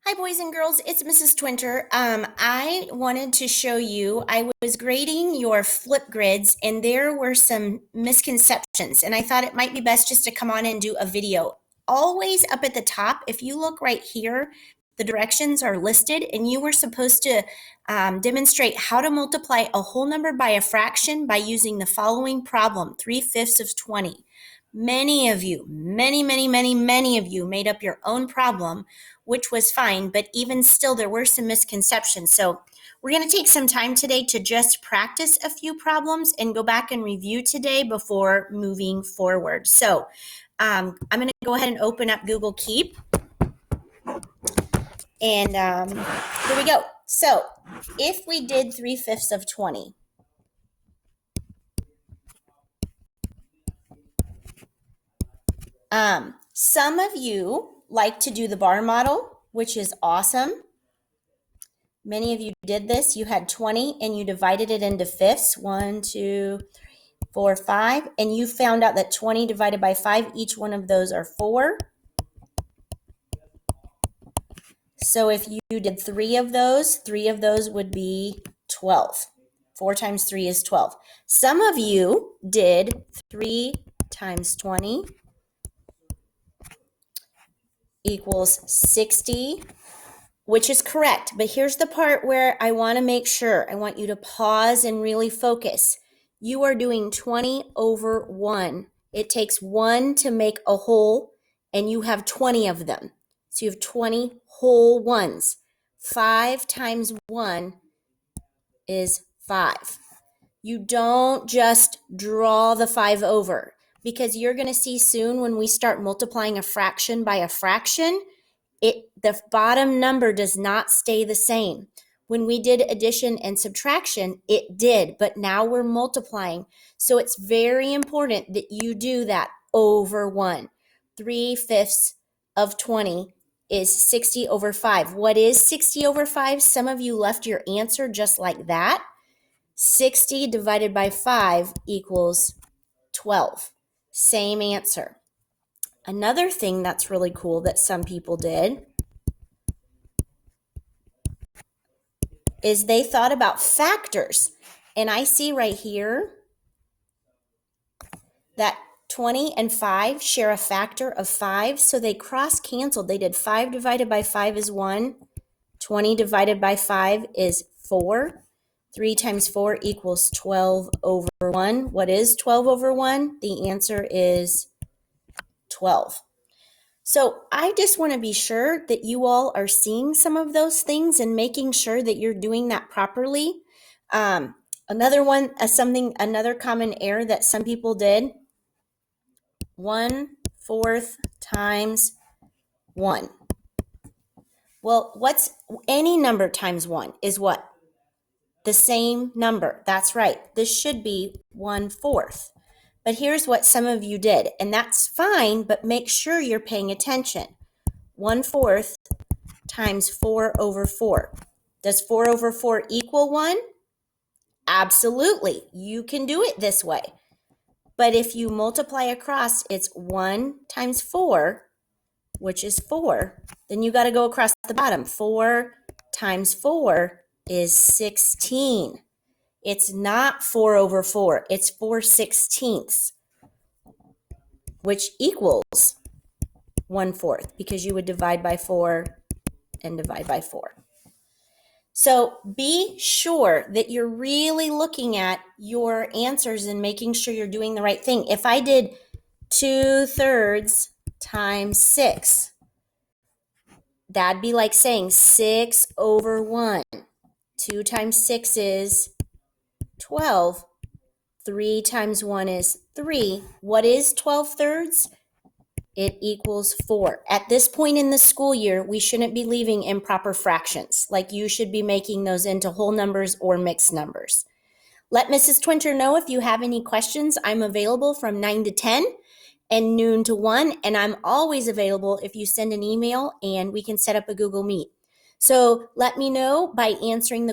Hi, boys and girls. It's Mrs. Twinter. I wanted to show you, I was grading your flip grids and there were some misconceptions, and I thought it might be best just to come on and do a video. Always up at the top, if you look right here, the directions are listed, and you were supposed to demonstrate how to multiply a whole number by a fraction by using the following problem, 3/5 of 20. Many of you, many of you made up your own problem, which was fine, but even still, there were some misconceptions. So we're going to take some time today to just practice a few problems and go back and review today before moving forward. So I'm going to go ahead and open up Google Keep. And here we go. So if we did 3/5 of 20, some of you like to do the bar model, which is awesome. Many of you did this. You had 20 and you divided it into fifths. 1, 2, 3, 4, 5. And you found out that 20 divided by 5, each one of those are 4. So if you did 3 of those would be 12. 4 times 3 is 12. Some of you did 3 times 20 equals 60, which is correct. But here's the part where I want to make sure. I want you to pause and really focus. You are doing 20 over 1. It takes 1 to make a whole, and you have 20 of them. So you have 20 whole ones. 5 times 1 is 5. You don't just draw the 5 over, because you're going to see soon when we start multiplying a fraction by a fraction, the bottom number does not stay the same. When we did addition and subtraction, it did, but now we're multiplying. So it's very important that you do that over 1. 3/5 of 20 is 60 over 5. What is 60 over 5? Some of you left your answer just like that. 60 divided by 5 equals 12. Same answer. Another thing that's really cool that some people did is they thought about factors. And I see right here that 20 and 5 share a factor of 5, so they cross-canceled. They did 5 divided by 5 is 1. 20 divided by 5 is 4. 3 times 4 equals 12 over 1. What is 12 over 1? The answer is 12. So I just want to be sure that you all are seeing some of those things and making sure that you're doing that properly. Another one, another common error that some people did, 1/4 times 1. Well, what's any number times 1 is what? The same number. That's right. This should be 1/4. But here's what some of you did, and that's fine, but make sure you're paying attention. 1/4 times 4 over 4. Does 4 over 4 equal 1? Absolutely. You can do it this way. But if you multiply across, it's 1 times 4, which is 4. Then you got to go across the bottom. 4 times 4 is 16. It's not 4 over 4. It's 4/16, which equals 1/4, because you would divide by 4 and divide by 4. So be sure that you're really looking at your answers and making sure you're doing the right thing. If I did 2/3 times 6, that'd be like saying 6 over 1. 2 times 6 is 12. 3 times 1 is 3. What is 12/3? It equals 4. At this point in the school year, we shouldn't be leaving improper fractions. Like, you should be making those into whole numbers or mixed numbers. Let Mrs. Twinter know if you have any questions. I'm available from 9 to 10 and noon to 1, and I'm always available if you send an email and we can set up a Google Meet. So let me know by answering the